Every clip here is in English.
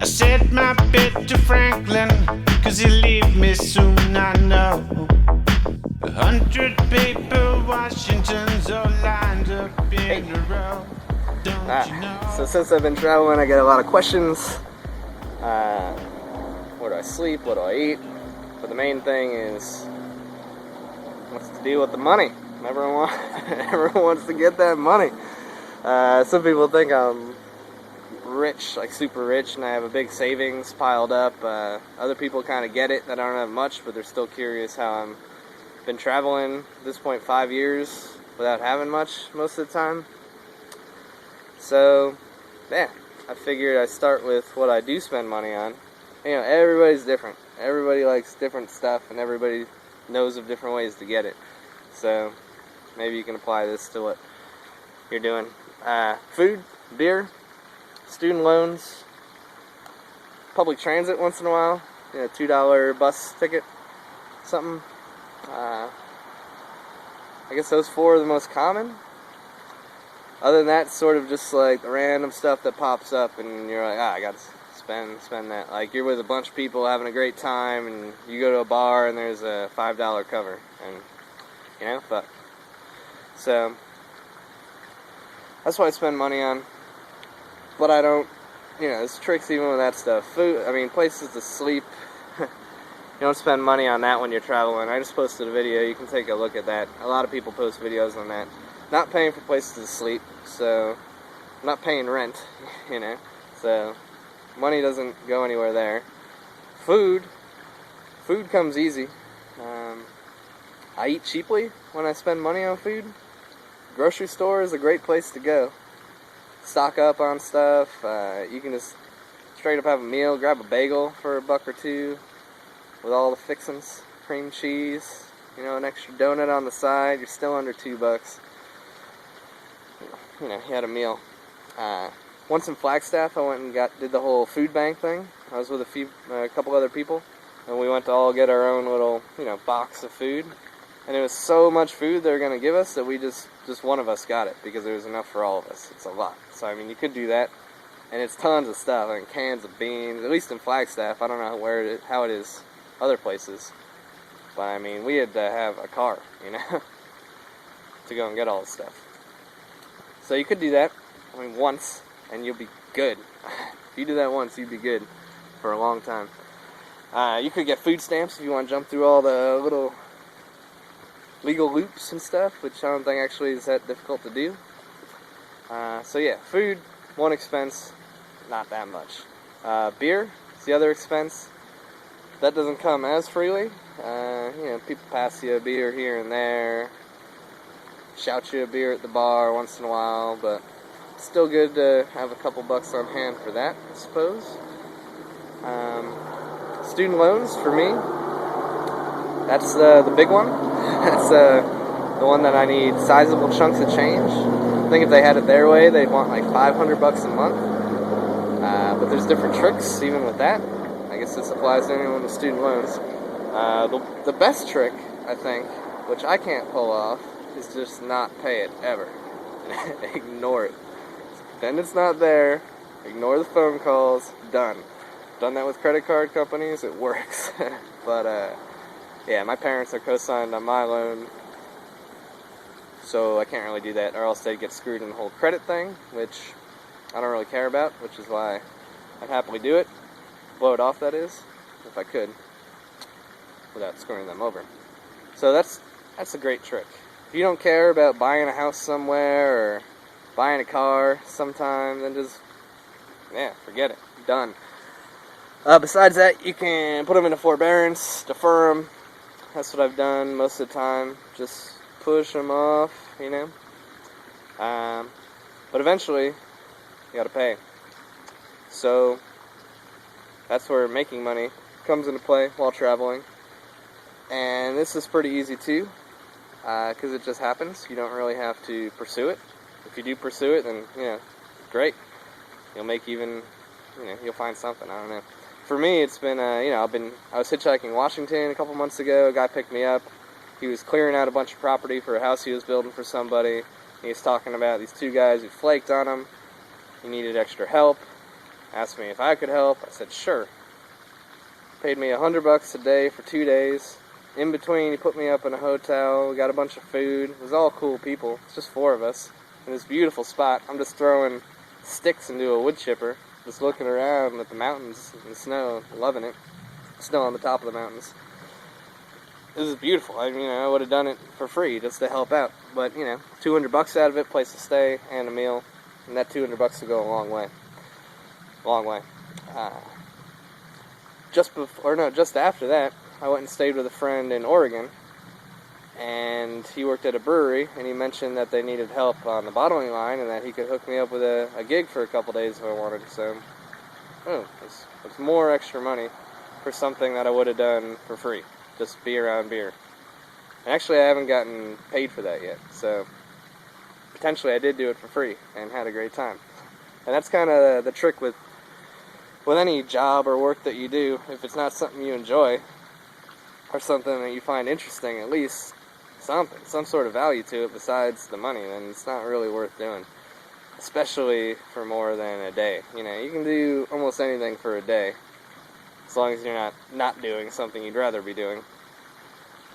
I said my bit to Franklin, 'cause he'll leave me soon, I know. 100 paper Washingtons all lined up in a row. Don't you know? So since I've been traveling, I get a lot of questions. Where do I sleep? What do I eat? But the main thing is, what's the deal with the money? Everyone wants to get that money. Some people think I'm rich, like super rich, and I have a big savings piled up. Other people kind of get it that I don't have much, but they're still curious how I'm been traveling at this point 5 years without having much most of the time. So, yeah, I figured I'd start with what I do spend money on. You know, everybody's different. Everybody likes different stuff, and everybody knows of different ways to get it. So, maybe you can apply this to what you're doing. Food, beer, student loans, public transit once in a while. You know, $2 bus ticket, something. I guess those four are the most common. Other than that, sort of just like the random stuff that pops up, and you're like, I gotta spend that. Like you're with a bunch of people having a great time, and you go to a bar and there's a $5 cover, and you know, fuck. So that's what I spend money on. But I don't, you know, there's tricks even with that stuff. Food, I mean, places to sleep. You don't spend money on that when you're traveling. I just posted a video. You can take a look at that. A lot of people post videos on that. Not paying for places to sleep, so I'm not paying rent, you know. So money doesn't go anywhere there. Food comes easy. I eat cheaply when I spend money on food. Grocery store is a great place to go. Stock up on stuff. You can just straight up have a meal, grab a bagel for $1 or $2 with all the fixings, cream cheese, you know, an extra donut on the side. You're still under $2. You know, you had a meal. Once in Flagstaff, I went and did the whole food bank thing. I was with a couple other people, and we went to all get our own little, you know, box of food. And it was so much food they were going to give us that we just one of us got it because there was enough for all of us. It's a lot. So, I mean, you could do that. And it's tons of stuff. I mean, cans of beans, at least in Flagstaff. I don't know how it is other places. But, I mean, we had to have a car, you know, to go and get all this stuff. So you could do that, I mean, once, and you'll be good. If you do that once, you'd be good for a long time. You could get food stamps if you want to jump through all the little legal loops and stuff, which I don't think actually is that difficult to do. So yeah, food, one expense, not that much. Beer is the other expense. That doesn't come as freely. You know, people pass you a beer here and there, shout you a beer at the bar once in a while, but it's still good to have a couple bucks on hand for that, I suppose. Student loans, for me, that's the big one. That's the one that I need sizable chunks of change. I think if they had it their way, they'd want like $500 a month. But there's different tricks even with that. I guess this applies to anyone with student loans. The best trick, I think, which I can't pull off, is just not pay it ever. Ignore it. Then it's not there. Ignore the phone calls. Done. Done that with credit card companies. It works. But yeah, my parents are co-signed on my loan, so I can't really do that, or else they'd get screwed in the whole credit thing, which I don't really care about, which is why I'd happily do it. Blow it off, that is, if I could, without screwing them over. So that's a great trick. If you don't care about buying a house somewhere or buying a car sometime, then just, yeah, forget it. Done. Besides that, you can put them into forbearance, defer them. That's what I've done most of the time. Just push them off, you know. But eventually, you gotta pay. So, that's where making money comes into play while traveling. And this is pretty easy too, because it just happens. You don't really have to pursue it. If you do pursue it, then, you know, great. You'll make even, you know, you'll find something, I don't know. For me, it's been, you know, I was hitchhiking Washington a couple months ago. A guy picked me up. He was clearing out a bunch of property for a house he was building for somebody. He was talking about these two guys who flaked on him. He needed extra help. asked me if I could help. I said sure. Paid me $100 a day for 2 days. In between, he put me up in a hotel. We got a bunch of food. It was all cool people. It's just 4 of us in this beautiful spot. I'm just throwing sticks into a wood chipper, just looking around at the mountains and the snow, loving it. Snow on the top of the mountains. This is beautiful. I would have done it for free just to help out. But $200 out of it, place to stay, and a meal, and that $200 will go a long way. Long way. Just after that, I went and stayed with a friend in Oregon, and he worked at a brewery, and he mentioned that they needed help on the bottling line, and that he could hook me up with a gig for a couple days if I wanted. So, it's more extra money for something that I would have done for free. Just be around beer. And actually, I haven't gotten paid for that yet, so potentially I did do it for free and had a great time. And that's kind of the trick with any job or work that you do. If it's not something you enjoy, or something that you find interesting, at least some sort of value to it besides the money, then it's not really worth doing. Especially for more than a day. You can do almost anything for a day, as long as you're not doing something you'd rather be doing.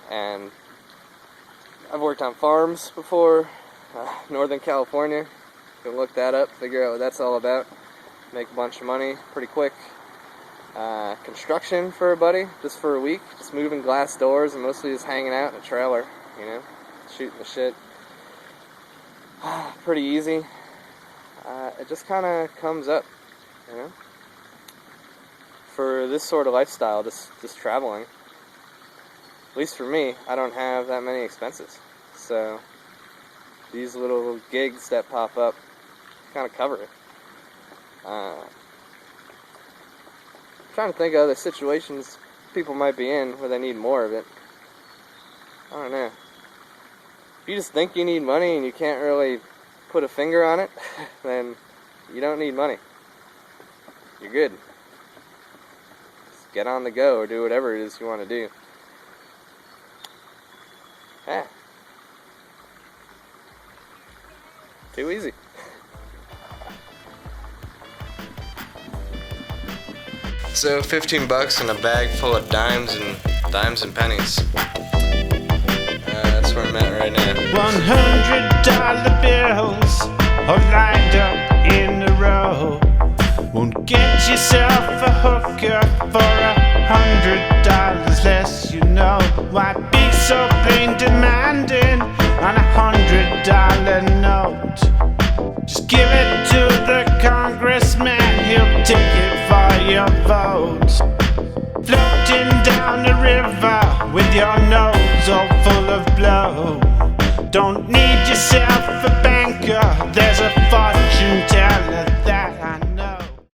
And I've worked on farms before, Northern California. You can look that up, figure out what that's all about. Make a bunch of money pretty quick. Construction for a buddy, just for a week, just moving glass doors and mostly just hanging out in a trailer, shooting the shit. Pretty easy. It just kind of comes up, For this sort of lifestyle, just traveling. At least for me, I don't have that many expenses. So these little gigs that pop up kind of cover it. Trying to think of other situations people might be in where they need more of it. I don't know. If you just think you need money and you can't really put a finger on it, then you don't need money. You're good. Just get on the go or do whatever it is you want to do. Too easy. So $15 and a bag full of dimes and pennies. That's where I'm at right now. $100 bills all lined up in a row. Won't get yourself a hooker for $100 less. Why be so plain demanding on $100 note? Just give it to the congressman, he'll take it for your vote. Floating down the river with your nose all full of blow. Don't need yourself a banker, there's a